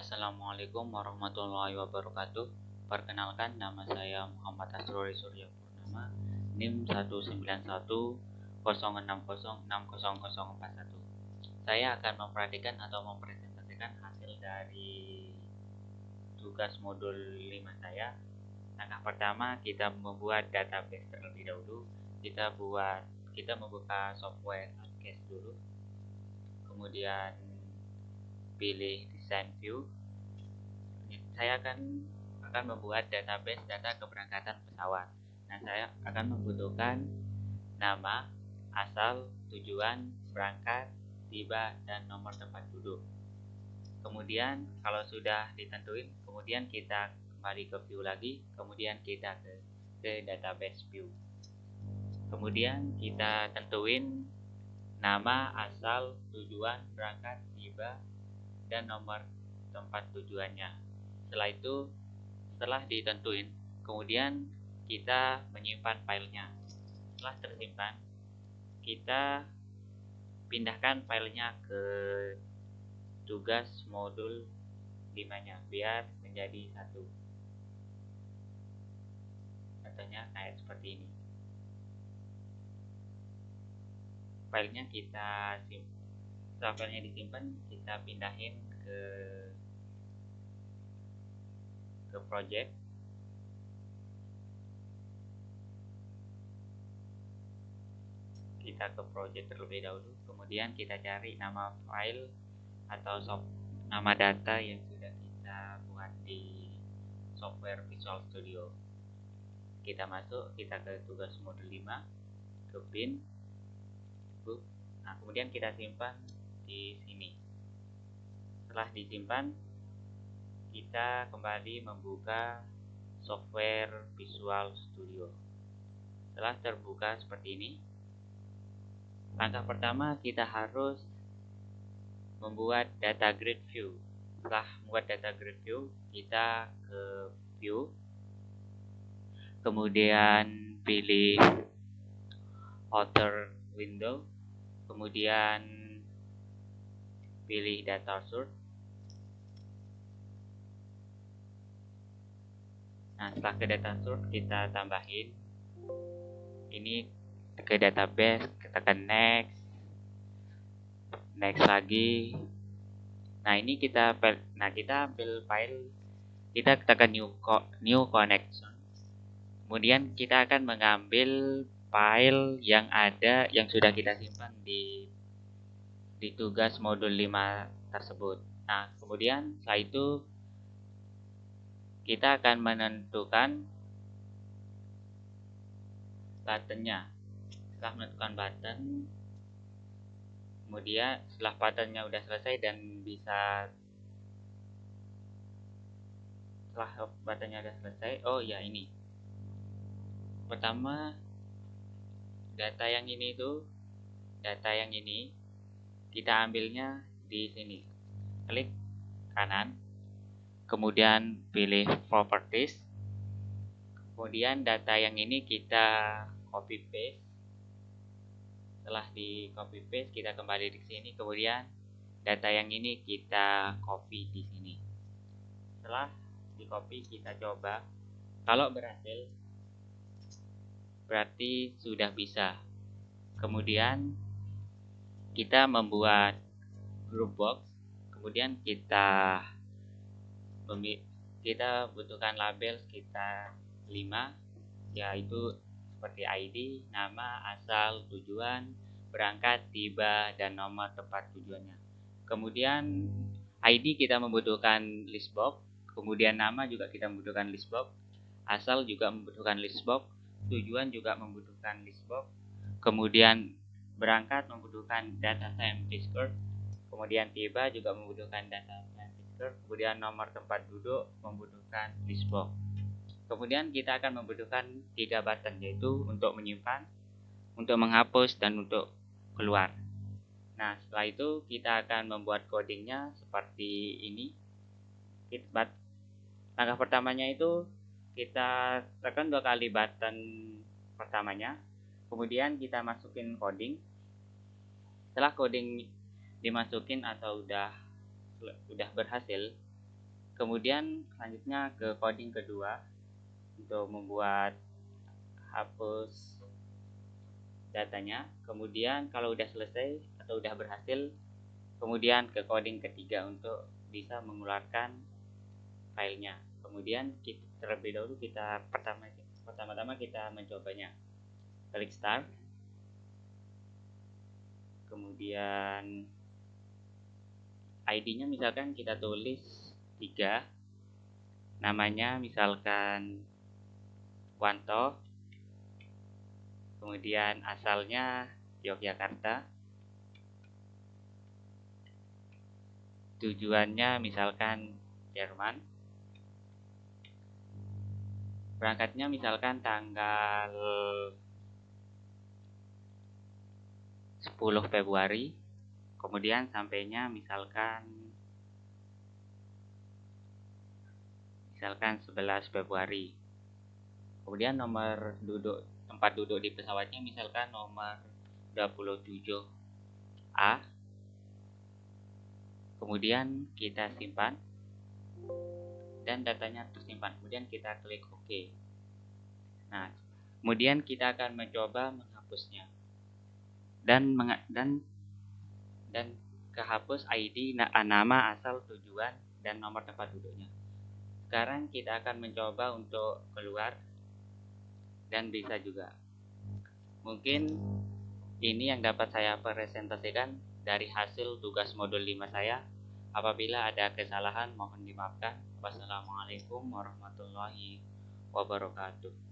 Assalamualaikum warahmatullahi wabarakatuh. Perkenalkan, nama saya Muhammad Asrori Surya Purnama, NIM 19106060041. Saya akan memperhatikan atau mempresentasikan hasil dari tugas modul 5 saya. Langkah pertama, kita membuat database terlebih dahulu. Kita membuka software ArcGIS dulu. Kemudian pilih design view. Saya akan membuat database data keberangkatan pesawat. Nah, saya akan membutuhkan nama, asal, tujuan, berangkat, tiba, dan nomor tempat duduk. Kemudian kalau sudah ditentuin, kemudian kita kembali ke view lagi, kemudian kita ke database view. Kemudian kita tentuin nama, asal, tujuan, berangkat, tiba, dan nomor tempat tujuannya. Setelah ditentuin, kemudian kita menyimpan filenya. Setelah tersimpan, kita pindahkan filenya ke tugas modul 5-nya biar menjadi satu. Contohnya kayak seperti ini. Setelah filenya disimpan, kita pindahin ke project. Kita ke project terlebih dahulu, kemudian kita cari nama file atau nama data yang sudah kita buat di software Visual Studio. Kita masuk, kita ke tugas modul 5, ke bin, book. Nah, kemudian kita simpan di sini. Setelah disimpan, kita kembali membuka software Visual Studio. Setelah terbuka seperti ini, langkah pertama kita harus membuat data grid view. Setelah membuat data grid view, kita ke view, kemudian pilih outer window, kemudian pilih data source. Nah, setelah ke data source, kita tambahin ini ke database, tekan next lagi. Nah, ini kita ambil file, kita tekan new connection. Kemudian kita akan mengambil file yang sudah kita simpan di tugas modul 5 tersebut. Nah, kemudian setelah itu kita akan menentukan buttonnya. Setelah menentukan button, kemudian setelah buttonnya udah selesai dan setelah buttonnya udah selesai, ini. Pertama, data yang ini kita ambilnya di sini. Klik kanan, kemudian pilih properties. Kemudian data yang ini kita copy paste. Setelah di copy paste, kita kembali di sini. Kemudian data yang ini kita copy di sini. Setelah di copy, kita coba. Kalau berhasil, berarti sudah bisa. Kemudian kita membuat group box. Kemudian kita butuhkan label sekitar 5, yaitu seperti ID, nama, asal, tujuan, berangkat, tiba, dan nomor tempat tujuannya. Kemudian ID kita membutuhkan list box, kemudian nama juga kita membutuhkan list box, asal juga membutuhkan list box, tujuan juga membutuhkan list box, kemudian berangkat membutuhkan data scientist curve, kemudian tiba juga membutuhkan data scientist curve, kemudian nomor tempat duduk membutuhkan list box. Kemudian kita akan membutuhkan 3 button, yaitu untuk menyimpan, untuk menghapus, dan untuk keluar. Nah, setelah itu kita akan membuat codingnya seperti ini. Langkah pertamanya itu kita tekan 2 kali button pertamanya, kemudian kita masukin coding. Setelah coding dimasukin atau udah berhasil, Kemudian selanjutnya ke coding kedua untuk membuat hapus datanya. Kemudian kalau udah selesai atau udah berhasil, kemudian ke coding ketiga untuk bisa mengeluarkan filenya. Kemudian terlebih dahulu kita pertama-tama kita mencobanya. Klik start. Kemudian ID-nya misalkan kita tulis 3, namanya misalkan Wanto, kemudian asalnya Yogyakarta, tujuannya misalkan Jerman, berangkatnya misalkan tanggal 10 Februari, kemudian sampainya misalkan 11 Februari. Kemudian tempat duduk di pesawatnya misalkan nomor 27A. Kemudian kita simpan dan datanya tersimpan. Kemudian kita klik OK. Nah, kemudian kita akan mencoba menghapusnya dan kehapus ID, nama, asal, tujuan, dan nomor tempat duduknya. Sekarang kita akan mencoba untuk keluar dan bisa juga. Mungkin ini yang dapat saya presentasikan dari hasil tugas modul 5 saya. Apabila ada kesalahan mohon dimaafkan. Wassalamualaikum warahmatullahi wabarakatuh.